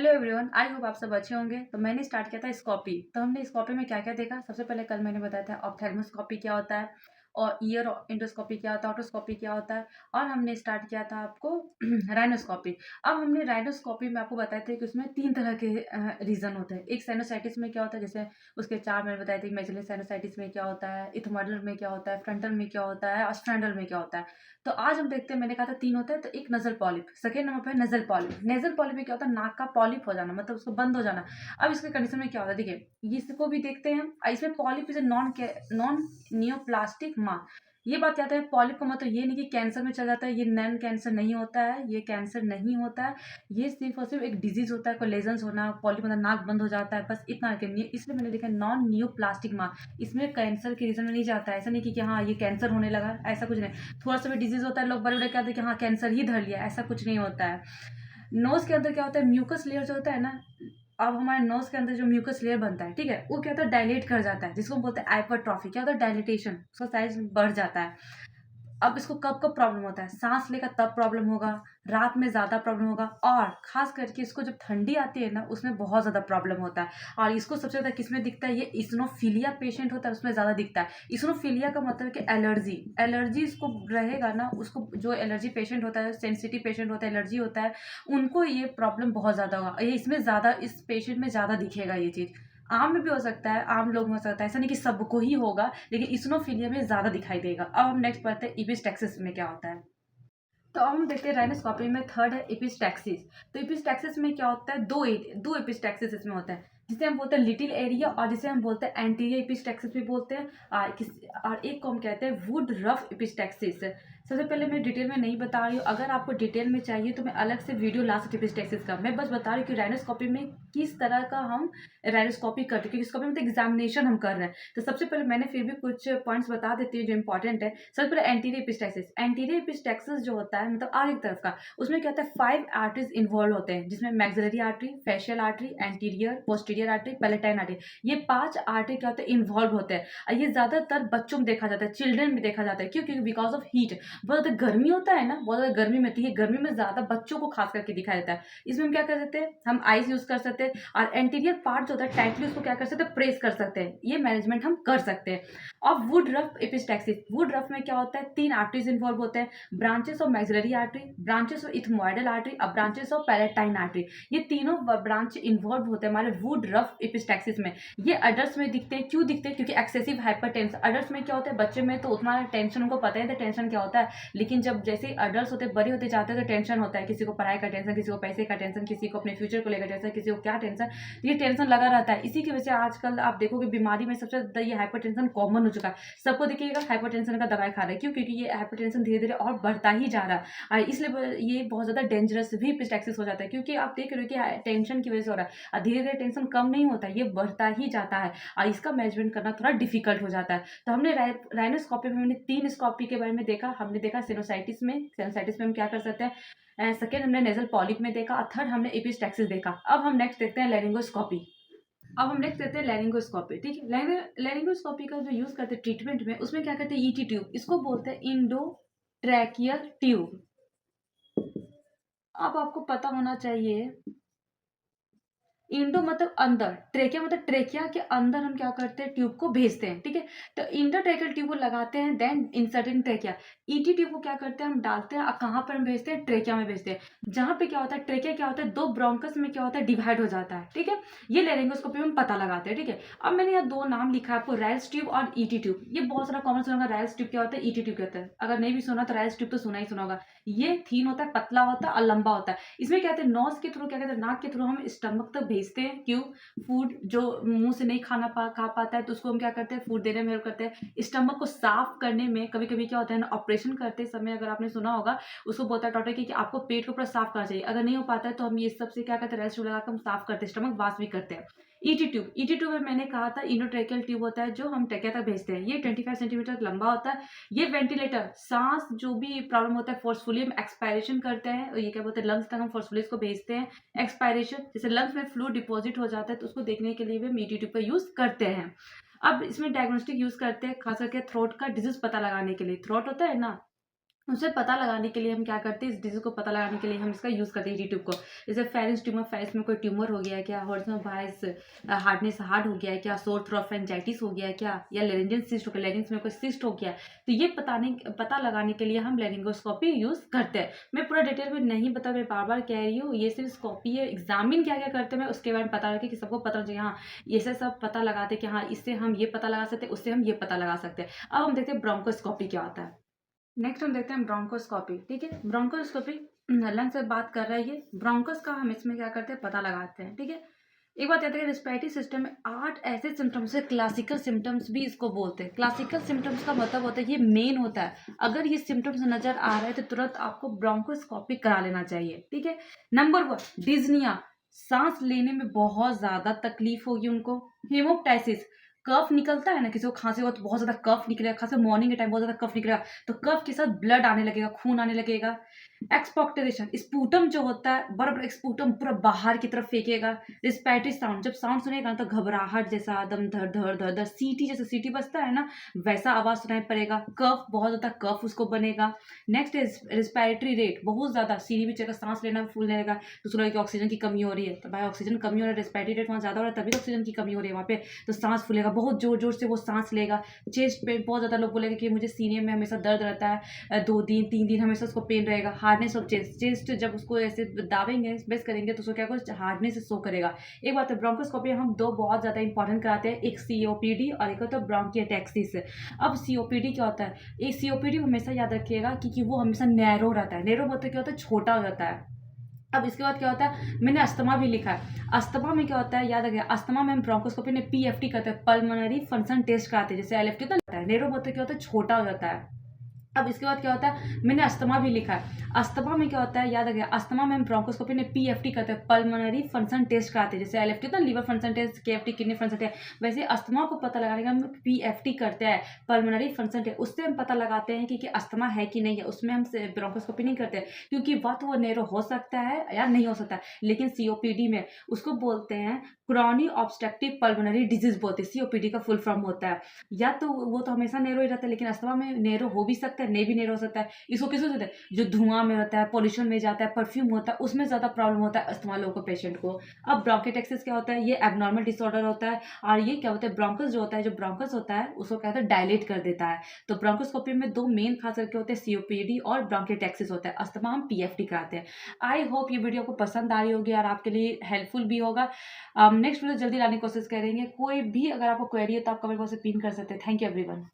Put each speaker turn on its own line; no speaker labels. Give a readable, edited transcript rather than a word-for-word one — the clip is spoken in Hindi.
हेलो एवरीवन, आई होप आप सब अच्छे होंगे। तो मैंने स्टार्ट किया था स्कोपी। तो हमने स्कोपी में क्या क्या देखा। सबसे पहले कल मैंने बताया था ऑप्थेल्मोस्कोपी क्या होता है और ईयर इंडोस्कोपी क्या होता है, ऑटोस्कोपी क्या होता है। और हमने स्टार्ट किया था आपको राइनोस्कोपी। अब हमने राइनोस्कोपी में आपको बताया था कि उसमें 3 तरह के रीजन होते हैं। एक साइनोसाइटिस में क्या होता है, जैसे उसके 4 मैंने बताए थे। मेजरली साइनोसाइटिस में क्या होता है, इथमोडल में क्या होता है, फ्रंटल में क्या होता है और स्ट्रैंडल में क्या होता है। तो आज हम देखते हैं, मैंने कहा था 3 होता है। तो एक नजल पॉलिप, सेकेंड नंबर पे नजल पॉलिप। नजल पॉलिप में क्या होता है, नाक का पॉलिप हो जाना, मतलब उसको बंद हो जाना। अब इसके कंडीशन में क्या होता है, देखिए इसको भी देखते हैं हम। इसमें पॉलिप इज नॉन नियोप्लास्टिक मास। ये बात क्या है, पॉलिप का मतलब ये नहीं कि कैंसर में चल जाता है। ये नॉन कैंसर नहीं होता है, ये कैंसर नहीं होता है। ये सिर्फ और सिर्फ एक डिजीज होता है, कोई लेजन्स होना, पॉलिप मतलब नाक बंद हो जाता है, बस इतना। इसलिए मैंने देखा नॉन नियोप्लास्टिक मास। इसमें कैंसर के रीजन में नहीं जाता है। ऐसा नहीं कि हाँ ये कैंसर होने लगा, ऐसा कुछ नहीं। थोड़ा सा भी डिजीज होता है, लोग बड़े बड़े कहते हैं कि हाँ कैंसर ही धर लिया, ऐसा कुछ नहीं होता है। नोज के अंदर क्या होता है, म्यूकस लेयर जो होता है ना। अब हमारे नोज के अंदर जो म्यूकस लेयर बनता है, ठीक है, वो क्या होता है, डायलेट कर जाता है, जिसको हम बोलते हैं हाइपरट्रॉफी। क्या होता है, डायलिटेशन, उसका साइज बढ़ जाता है। अब इसको कब कब प्रॉब्लम होता है, सांस लेकर तब प्रॉब्लम होगा, रात में ज्यादा प्रॉब्लम होगा, और खास करके इसको जब ठंडी आती है ना, उसमें बहुत ज्यादा प्रॉब्लम होता है। और इसको सबसे ज्यादा किसमें दिखता है, ये इस्नोफीलिया पेशेंट होता है उसमें ज्यादा दिखता है। इस्नोफीलिया का मतलब कि एलर्जी। एलर्जी इसको रहेगा ना, उसको जो एलर्जी पेशेंट होता है, सेंसिटिव पेशेंट होता है, एलर्जी होता है, उनको ये प्रॉब्लम बहुत ज्यादा होगा। ये इसमें ज्यादा, इस पेशेंट में ज्यादा दिखेगा ये चीज। आम में भी हो सकता है, आम लोग में हो सकता है, ऐसा नहीं कि सबको ही होगा, लेकिन इस्नोफिलिया में ज्यादा दिखाई देगा। अब हम नेक्स्ट पढ़ते हैं इपिस्टैक्सिस में क्या होता है। तो अब हम देखते हैं राइनोस्कोपी में थर्ड है इपिस्टैक्सिस। तो इपिस्टैक्सिस में क्या होता है, दो इपिस्टैक्सिस इसमें होता है, जिसे हम बोलते हैं लिटिल एरिया और जिसे हम बोलते हैं एंटीरियर इपिस्टैक्सिस भी बोलते हैं। और एक को हम कहते हैं वुड रफ इपिस्टैक्सिस। सबसे पहले मैं डिटेल में नहीं बता रही हूँ, अगर आपको डिटेल में चाहिए तो मैं अलग से वीडियो ला सकती हूँ इपिस्टैक्सिस का। मैं बस बता रही हूँ कि राइनोस्कोपी में किस तरह का हम राइनोस्कोपी करते हैं, क्योंकि स्कोपी में तो एग्जामिनेशन हम कर रहे हैं। तो सबसे पहले मैंने फिर भी कुछ पॉइंट्स बता देती हूँ जो इंपॉर्टेंट है। सबसे पहले एंटीरियर एपिस्टैक्सिस। एंटीरियर एपिस्टैक्सिस जो होता है, मतलब आगे की तरफ का, उसमें क्या होता है, 5 आर्टरीज इन्वॉल्व होते हैं, जिसमें maxillary artery, facial artery, anterior, posterior artery, palatine artery. ये 5 आर्टरी क्या होते हैं, इन्वॉल्व होते हैं। और ये ज्यादातर बच्चों में देखा जाता है, चिल्ड्रन में देखा जाता है। क्यों? क्योंकि बिकॉज ऑफ हीट, बहुत ज्यादा गर्मी होता है ना, बहुत ज्यादा गर्मी में, तो ये गर्मी में ज्यादा बच्चों को खास करके दिखाई देता है। इसमें हम क्या कर सकते हैं, हम आइस यूज कर सकते हैं, और एंटीरियर पार्ट जो होता है टाइटली उसको क्या कर सकते हैं, प्रेस कर सकते हैं। ये मैनेजमेंट हम कर सकते हैं। और would rough epistaxis, would rough में क्या होता है, 3 आर्टरीज इन्वॉल्व होते हैं, branches of maxillary artery, branches of ethmoidal artery और ब्रांचेस ऑफ पैलेटाइन आर्टरी। ये तीनों ब्रांच इन्वॉल्व होते हैं हमारे वुड रफ एपिस्टैक्सिस में। ये अडल्ट में दिखते हैं। क्यों दिखते हैं? क्योंकि एक्सेसिव हाइपरटेंशन। अडल्ट में क्या होता है, बच्चे में तो उतना टेंशन उनको पता है टेंशन क्या होता है, लेकिन जब जैसे अडल्ट होते बड़े होते जाते हैं तो टेंशन होता है। किसी को पढ़ाई का टेंशन, किसी को पैसे का टेंशन, किसी को अपने फ्यूचर को लेकर टेंशन, किसी को क्या टेंशन, तो ये टेंशन लगा रहता है। इसी की वजह से आजकल आप देखोगे बीमारी में सबसे ज्यादा ये हाइपरटेंशन कॉमन हो चुका है। सबको देखिएगा हाइपरटेंशन का दवाई खा रहा है। क्यों? क्योंकि ये हाइपरटेंशन धीरे धीरे और बढ़ता ही जा रहा है, और इसलिए ये बहुत ज्यादा डेंजरस भी एपिस्टैक्सिस हो जाता है। क्योंकि आप देख रहे हो कि टेंशन की वजह से हो रहा है, और धीरे धीरे टेंशन कम नहीं होता, ये बढ़ता ही जाता है, और इसका मैनेजमेंट करना थोड़ा डिफिकल्ट हो जाता है। तो हमने राइनोस्कोपी में हमने 3 स्कोपी के बारे में देखा। हमने देखा सिनोसाइटिस में, सिनोसाइटिस में हम क्या कर सकते हैं, सेकेंड हमने नेजल पॉलिप में देखा, और थर्ड हमने एपिस्टैक्सिस देखा। अब हम नेक्स्ट देखते हैं लैरिंगोस्कोपी। अब हम नेक्स्ट देखते हैं लैरिंगोस्कोपी। ठीक है, लैरिंगोस्कोपी का जो यूज करते हैं ट्रीटमेंट में, उसमें क्या करते हैं, ईटी ट्यूब, इसको बोलते हैं इंडो ट्रैकियल ट्यूब। अब आपको पता होना चाहिए, इंडो मतलब अंदर, ट्रेकिया मतलब ट्रेकिया के अंदर हम क्या करते हैं, ट्यूब को भेजते हैं। ठीक है, तो इंडोट्रेकियल ट्यूब को लगाते हैं, then insert in trachea. ET tube को क्या करते हैं, हम डालते हैं, और कहाँ पर हम भेजते हैं, ट्रेकिया में भेजते हैं। जहां पे क्या होता है, ट्रेकिया क्या होता है, 2 ब्रोंकस में क्या होता है, डिवाइड हो जाता है। ठीक है, ये लेरिंगोस्कोपी में हम पता लगाते हैं। ठीक है, अब मैंने यहाँ 2 नाम लिखा है आपको, राइल्स ट्यूब और ईटी ट्यूब। ये बहुत सारा कॉमन सुना, राइल्स ट्यूब क्या होता है, ईटी ट्यूब क्या होता है। अगर नहीं भी सुना तो राइल्स ट्यूब तो सुना ही सुना होगा। ये थीन होता है, पतला होता है और लंबा होता है। इसमें क्या कहते हैं, नोज के थ्रू, क्या कहते हैं, नाक के थ्रू हम स्टमक तक भेजते हैं। क्यों? फूड जो मुंह से नहीं खा पाता है, तो उसको हम क्या करते हैं, फूड देने में हेल्प करते हैं। स्टमक को साफ करने में कभी कभी क्या होता है ना, ऑपरेशन करते समय, अगर आपने सुना होगा, उसको बोलता है डॉक्टर कि आपको पेट को पूरा साफ करना चाहिए। अगर नहीं हो पाता है तो हम ये सब से क्या करते हैं, रेस्ट लगाकर हम साफ करते हैं, स्टमक वाश भी करते हैं। ईटी ट्यूब में मैंने कहा था इंडोट्रेकियल ट्यूब होता है, जो हम ट्रेकिया तक भेजते हैं। ये 25 सेंटीमीटर लंबा होता है। ये वेंटिलेटर, सांस जो भी प्रॉब्लम होता है फोर्सफुली हम एक्सपायरेशन करते हैं, और ये क्या बोलते हैं, लंग्स तक हम फोर्सफुली इसको भेजते हैं। एक्सपायरेशन, जैसे लंग्स में फ्लूइड डिपॉजिट हो जाता है, तो उसको देखने के लिए भी हम ईटी ट्यूब का यूज करते हैं। अब इसमें डायग्नोस्टिक यूज करते हैं, खास करके थ्रोट का डिजीज पता लगाने के लिए। थ्रोट होता है ना, उसे पता लगाने के लिए हम क्या करते हैं, इस डिजीज़ को पता लगाने के लिए हम इसका यूज़ करते हैं यूट्यूब को। जैसे फेरिस ट्यूमर, फेरिस में कोई ट्यूमर हो गया है क्या? हॉरिज़ोनल बायस हार्डनेस हार्ड हो गया है क्या? सोर थ्रोट फेरिंजाइटिस हो गया है क्या? या लेरिंजियल सिस्ट हो गया, लेरिंग्स में कोई सिस्ट हो गया है। तो ये पता लगाने के लिए हम लेरिंगोस्कोपी यूज़ करते हैं। मैं पूरा डिटेल में नहीं बता, मैं बार-बार कह रही हूँ, ये सिर्फ स्कोपी है। एग्ज़ामिन क्या-क्या करते हैं मैं उसके बारे में पता रखें कि सबको पता चाहिए, हाँ, ऐसे सब पता लगाते हैं कि हाँ, इससे हम ये पता लगा सकते हैं, उससे हम ये पता लगा सकते हैं। अब हम देखते हैं ब्रोंकोस्कोपी क्या होता है। नेक्स्ट हम देखते हैं ब्रोंकोस्कोपी। ठीक है, ब्रोंकोस्कोपी लंग से बात कर रहा है ये। ब्रोंकस का हम इसमें क्या करते हैं, पता लगाते हैं। ठीक है, एक बात याद है कि रिस्पिरेटरी सिस्टम में 8 ऐसे सिम्टम्स है, क्लासिकल सिम्टम्स भी इसको बोलते हैं। क्लासिकल सिम्टम्स का मतलब होता है ये मेन होता है। अगर ये सिम्टम्स नजर आ रहा है तो तुरंत आपको ब्रोंकोस्कोपी करा लेना चाहिए। ठीक है, नंबर 1 डिज्निया, सांस लेने में बहुत ज्यादा तकलीफ होगी उनको। हेमोप्टाइसिस, कफ निकलता है ना, किसी को खांसी हो तो बहुत ज्यादा कफ निकलेगा, खास मॉर्निंग के टाइम बहुत ज्यादा कफ निकलेगा, तो कफ के साथ ब्लड आने लगेगा, खून आने लगेगा। एक्सपोक्टेशन, स्पूटम जो होता है, बड़ा बड़ा स्पूटम पूरा बाहर की तरफ फेंकेगा। रिस्पिरेटरी साउंड, जब साउंड सुनेगा ना तो घबराहट जैसा, दम धड़ धड़ धड़ धड़, सीटी जैसे सीटी बजता है ना, वैसा आवाज सुनाई पड़ेगा। कफ, बहुत ज्यादा कफ उसको बनेगा। नेक्स्ट इज रिस्पिरेटरी रेट, बहुत ज्यादा सीढ़ी भी चढ़कर सांस लेना फूलने लगेगा, तो सुनेगा कि ऑक्सीजन की कमी हो रही है, तो भाई ऑक्सीजन कमी हो रहा है, रिस्पिरेटरी रेट वहाँ ज्यादा हो रहा है, तभी ऑक्सीजन की कमी हो रही है वहाँ पे, तो सांस फूलेगा, बहुत जोर जोर से वो सांस लेगा। चेस्ट पे बहुत ज्यादा लोग बोलेंगे कि मुझे सीने में हमेशा दर्द रहता है, 2 दिन 3 दिन हमेशा उसको पेन रहेगा। हार्डनेस ऑफ चेस्ट, चेस्ट जब उसको ऐसे दाबेंगे, बेस करेंगे तो उसको क्या कुछ हार्डनेस शो करेगा। एक बात है, ब्रोंकोस्कोपी हम 2 बहुत ज्यादा इंपॉर्टेंट कराते हैं, एक सीओपीडी और एक होता है ब्रोंकियोटैक्सिस। अब सीओपीडी क्या होता है, एक सीओपीडी हमेशा याद रखिएगा कि वो हमेशा नैरो रहता है। नैरो मतलब क्या होता है, छोटा हो जाता है। अब इसके बाद क्या होता है, मैंने अस्थमा भी लिखा है। अस्थमा में क्या होता है, याद रखिए, अस्थमा में हम ब्रोंकोस्कोपी में पीएफटी करते हैं, पल्मोनरी फंक्शन टेस्ट कराते हैं, जैसे एलएफटी होता है। नैरो मतलब क्या होता है, छोटा हो जाता है। अब इसके बाद क्या होता है, मैंने अस्थमा भी लिखा है। अस्थमा में क्या होता है, याद रखिए, अस्थमा में हम ब्रोंकोस्कोपी में पीएफटी करते हैं, पल्मोनरी फंक्शन टेस्ट कराते हैं, जैसे एलएफटी होता है liver function test, KFT kidney function test, वैसे अस्थमा को पता लगाने का हम पीएफटी करते हैं, पल्मोनरी फंक्शन टेस्ट। उससे हम पता लगाते हैं कि अस्थमा है कि नहीं है। उसमें हम ब्रोंकोस्कोपी नहीं करते, क्योंकि वह तो वो नैरो हो सकता है या नहीं हो सकता है। लेकिन सीओपीडी में उसको बोलते हैं क्रॉनिक ऑब्स्ट्रक्टिव पल्मोनरी डिजीज बोलते हैं, सीओपीडी का फुल फॉर्म होता है। या तो वो तो हमेशा नैरो ही रहता है, लेकिन अस्थमा में नैरो हो भी सकता है, नहीं भी नैरो हो सकता है। इसको किसको होता है, जो धुआं में रहता है, पॉल्यूशन में जाता है, परफ्यूम होता है, उसमें ज्यादा प्रॉब्लम होता है अस्थमा लोगों को, पेशेंट को। अब ब्रोंकियोटैक्सिस क्या होता है, ये एबनॉर्मल डिसऑर्डर होता है, और ये क्या होता है, ब्रोंकस जो होता है, जो ब्रोंकस होता है उसको क्या होता है, डायलेट कर देता है। तो ब्रोंकोस्कोपी में 2 मेन खास करके होते हैं, सीओपीडी और ब्रोंकियोटैक्सिस होता है। अस्थमा हम पीएफटी कराते हैं। आई होप ये वीडियो आपको पसंद आ रही होगी और आपके लिए हेल्पफुल भी होगा। नेक्स्ट वीडियो जल्दी लाने की कोशिश करेंगे। कोई भी अगर आपको क्वेरी है तो आप कमेंट बॉक्स में पिन कर सकते हैं। Thank you everyone.